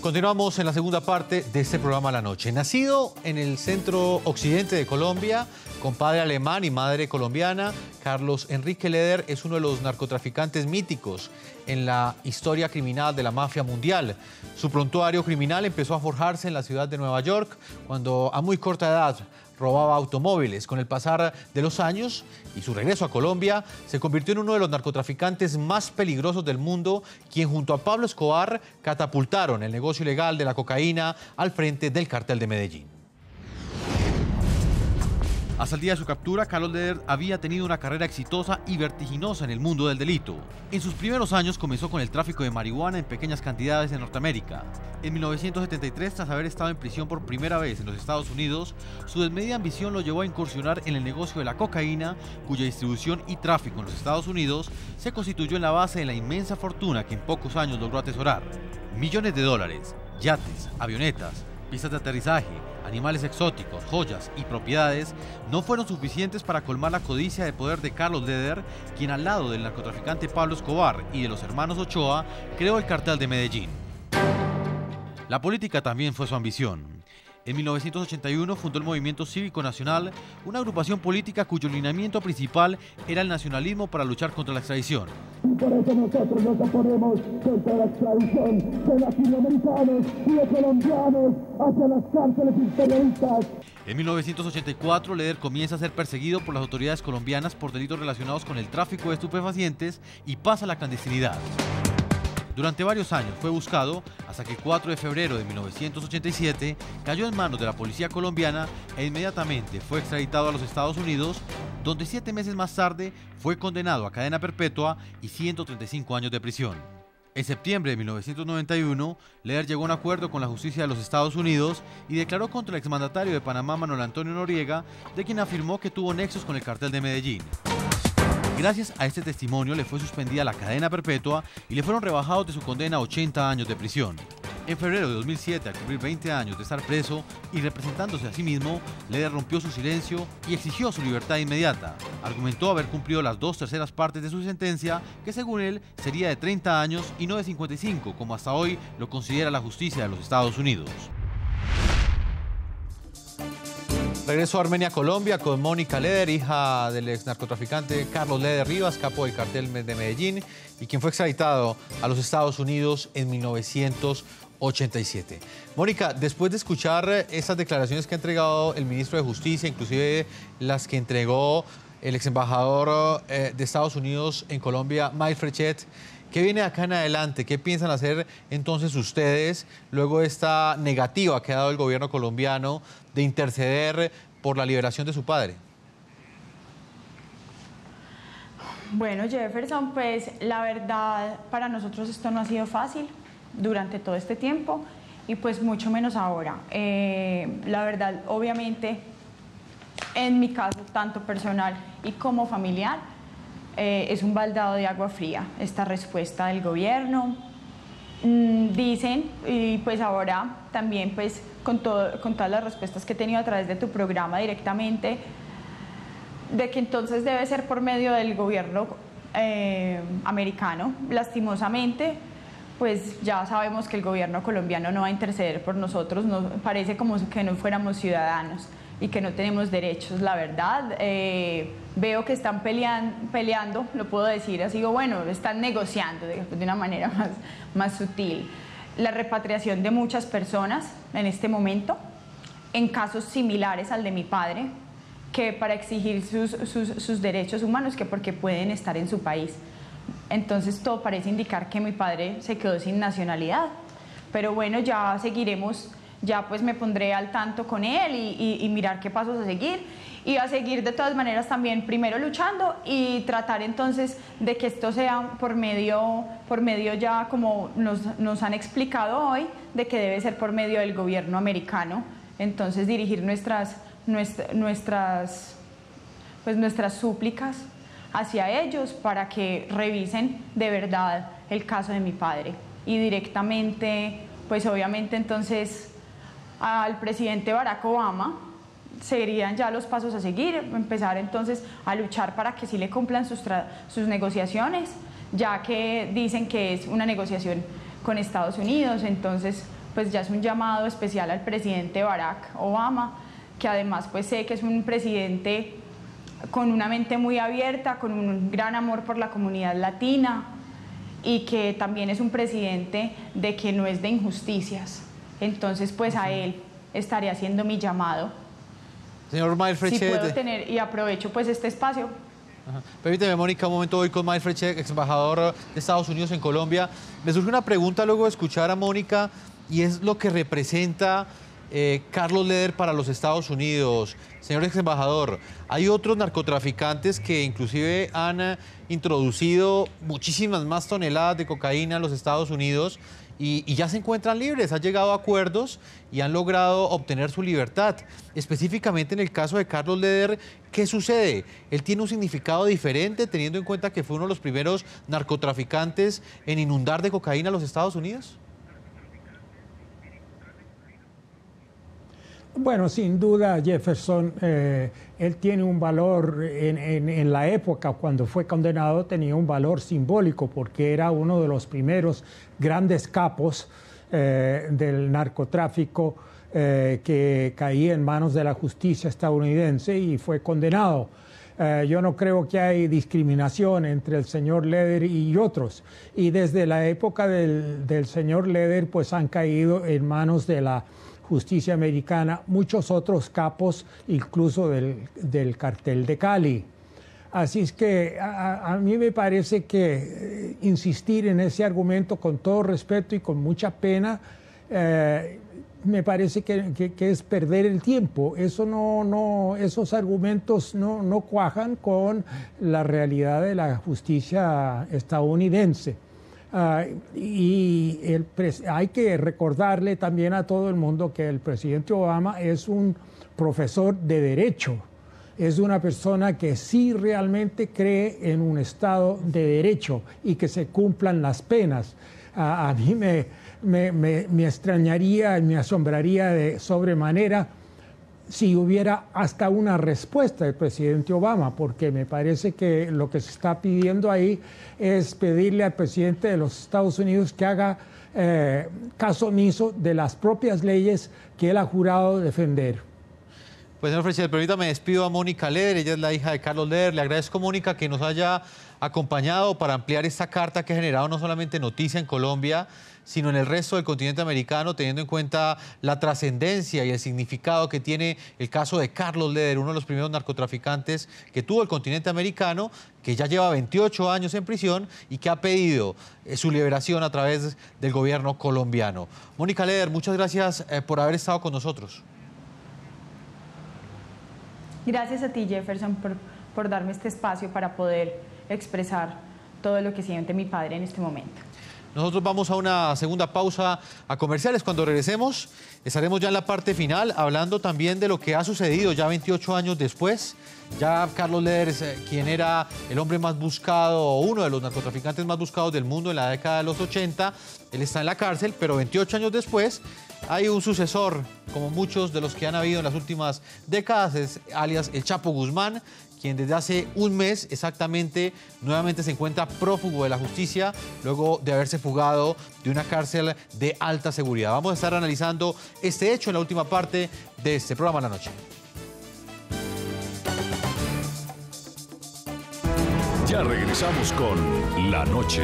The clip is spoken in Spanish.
Continuamos en la segunda parte de este programa La Noche. Nacido en el centro occidente de Colombia, con padre alemán y madre colombiana, Carlos Enrique Leder es uno de los narcotraficantes míticos en la historia criminal de la mafia mundial. Su prontuario criminal empezó a forjarse en la ciudad de Nueva York, cuando a muy corta edad robaba automóviles. Con el pasar de los años y su regreso a Colombia, se convirtió en uno de los narcotraficantes más peligrosos del mundo, quien junto a Pablo Escobar catapultaron el negocio ilegal de la cocaína al frente del cartel de Medellín. Hasta el día de su captura, Carlos Leder había tenido una carrera exitosa y vertiginosa en el mundo del delito. En sus primeros años comenzó con el tráfico de marihuana en pequeñas cantidades en Norteamérica. En 1973, tras haber estado en prisión por primera vez en los Estados Unidos, su desmedida ambición lo llevó a incursionar en el negocio de la cocaína, cuya distribución y tráfico en los Estados Unidos se constituyó en la base de la inmensa fortuna que en pocos años logró atesorar. Millones de dólares, yates, avionetas, pistas de aterrizaje, animales exóticos, joyas y propiedades no fueron suficientes para colmar la codicia de poder de Carlos Leder, quien al lado del narcotraficante Pablo Escobar y de los hermanos Ochoa, creó el cartel de Medellín. La política también fue su ambición. En 1981 fundó el Movimiento Cívico Nacional, una agrupación política cuyo lineamiento principal era el nacionalismo para luchar contra la extradición. Por eso nosotros nos oponemos contra la extradición de latinoamericanos y de colombianos hacia las cárceles imperialistas. En 1984, Leder comienza a ser perseguido por las autoridades colombianas por delitos relacionados con el tráfico de estupefacientes y pasa a la clandestinidad. Durante varios años fue buscado hasta que el 4 de febrero de 1987 cayó en manos de la policía colombiana e inmediatamente fue extraditado a los Estados Unidos, donde 7 meses más tarde fue condenado a cadena perpetua y 135 años de prisión. En septiembre de 1991, Leder llegó a un acuerdo con la justicia de los Estados Unidos y declaró contra el exmandatario de Panamá, Manuel Antonio Noriega, de quien afirmó que tuvo nexos con el cartel de Medellín. Gracias a este testimonio le fue suspendida la cadena perpetua y le fueron rebajados de su condena a 80 años de prisión. En febrero de 2007, al cumplir 20 años de estar preso y representándose a sí mismo, Leder rompió su silencio y exigió su libertad inmediata. Argumentó haber cumplido las 2/3 partes de su sentencia, que según él sería de 30 años y no de 55, como hasta hoy lo considera la justicia de los Estados Unidos. Regresó a Armenia, Colombia, con Mónica Leder, hija del ex narcotraficante Carlos Leder Rivas, capo del cartel de Medellín, y quien fue extraditado a los Estados Unidos en 1987. Mónica, después de escuchar esas declaraciones que ha entregado el ministro de Justicia, inclusive las que entregó el ex embajador de Estados Unidos en Colombia, Mike Frechet, ¿qué viene acá en adelante? ¿Qué piensan hacer entonces ustedes luego de esta negativa que ha dado el gobierno colombiano de interceder por la liberación de su padre? Bueno, Jefferson, pues la verdad para nosotros esto no ha sido fácil durante todo este tiempo y pues mucho menos ahora. La verdad, obviamente, en mi caso, tanto personal y como familiar, es un baldado de agua fría esta respuesta del gobierno. Dicen, y pues ahora también pues con todas las respuestas que he tenido a través de tu programa directamente, de que entonces debe ser por medio del gobierno americano. Lastimosamente, pues ya sabemos que el gobierno colombiano no va a interceder por nosotros, parece como que no fuéramos ciudadanos y que no tenemos derechos. La verdad, veo que están peleando, lo puedo decir así, o bueno, están negociando de una manera más sutil la repatriación de muchas personas en este momento, en casos similares al de mi padre, que para exigir sus derechos humanos, que porque pueden estar en su país. Entonces todo parece indicar que mi padre se quedó sin nacionalidad, pero bueno, ya seguiremos. Ya pues me pondré al tanto con él y mirar qué pasos a seguir. Y a seguir de todas maneras también primero luchando y tratar entonces de que esto sea por medio ya como nos han explicado hoy, de que debe ser por medio del gobierno americano. Entonces dirigir nuestras súplicas hacia ellos para que revisen de verdad el caso de mi padre. Y directamente, pues obviamente entonces al presidente Barack Obama serían ya los pasos a seguir, empezar entonces a luchar para que sí le cumplan sus negociaciones, ya que dicen que es una negociación con Estados Unidos. Entonces pues ya es un llamado especial al presidente Barack Obama, que además pues sé que es un presidente con una mente muy abierta, con un gran amor por la comunidad latina y que también es un presidente de que no es de injusticias. Entonces pues a él estaré haciendo mi llamado. Señor Mael Frechet. Si puedo tener, y aprovecho pues este espacio. Permíteme, Mónica, un momento. Voy con Mael Frechet, ex embajador de Estados Unidos en Colombia. Me surge una pregunta luego de escuchar a Mónica, y es lo que representa Carlos Leder para los Estados Unidos. Señor ex embajador, hay otros narcotraficantes que inclusive han introducido muchísimas más toneladas de cocaína a los Estados Unidos y ya se encuentran libres, han llegado a acuerdos y han logrado obtener su libertad. Específicamente en el caso de Carlos Leder, ¿qué sucede? ¿Él tiene un significado diferente teniendo en cuenta que fue uno de los primeros narcotraficantes en inundar de cocaína a los Estados Unidos? Bueno, sin duda, Jefferson, él tiene un valor, en la época cuando fue condenado, tenía un valor simbólico porque era uno de los primeros grandes capos del narcotráfico que caía en manos de la justicia estadounidense y fue condenado. Yo no creo que hay discriminación entre el señor Leder y otros. Y desde la época del señor Leder, pues han caído en manos de la justicia americana muchos otros capos, incluso del cartel de Cali. Así es que a mí me parece que insistir en ese argumento con todo respeto y con mucha pena, me parece que es perder el tiempo. Esos argumentos no cuajan con la realidad de la justicia estadounidense. Hay que recordarle también a todo el mundo que el presidente Obama es un profesor de derecho, es una persona que sí realmente cree en un Estado de derecho y que se cumplan las penas. A mí me extrañaría y me asombraría de sobremanera si hubiera hasta una respuesta del presidente Obama, porque me parece que lo que se está pidiendo ahí es pedirle al presidente de los Estados Unidos que haga caso omiso de las propias leyes que él ha jurado defender. Pues, señor Frechet, permítame, despido a Mónica Leder, ella es la hija de Carlos Leder. Le agradezco, Mónica, que nos haya acompañado para ampliar esta carta que ha generado no solamente noticia en Colombia, sino en el resto del continente americano, teniendo en cuenta la trascendencia y el significado que tiene el caso de Carlos Leder, uno de los primeros narcotraficantes que tuvo el continente americano, que ya lleva 28 años en prisión y que ha pedido su liberación a través del gobierno colombiano. Mónica Leder, muchas gracias por haber estado con nosotros. Gracias a ti, Jefferson, por darme este espacio para poder expresar todo lo que siente mi padre en este momento. Nosotros vamos a una segunda pausa a comerciales. Cuando regresemos, estaremos ya en la parte final, hablando también de lo que ha sucedido ya 28 años después. Ya Carlos Leder, quien era el hombre más buscado, o uno de los narcotraficantes más buscados del mundo en la década de los 80, él está en la cárcel, pero 28 años después hay un sucesor, como muchos de los que han habido en las últimas décadas, alias el Chapo Guzmán, quien desde hace un mes exactamente nuevamente se encuentra prófugo de la justicia luego de haberse fugado de una cárcel de alta seguridad. Vamos a estar analizando este hecho en la última parte de este programa La Noche. Ya regresamos con La Noche.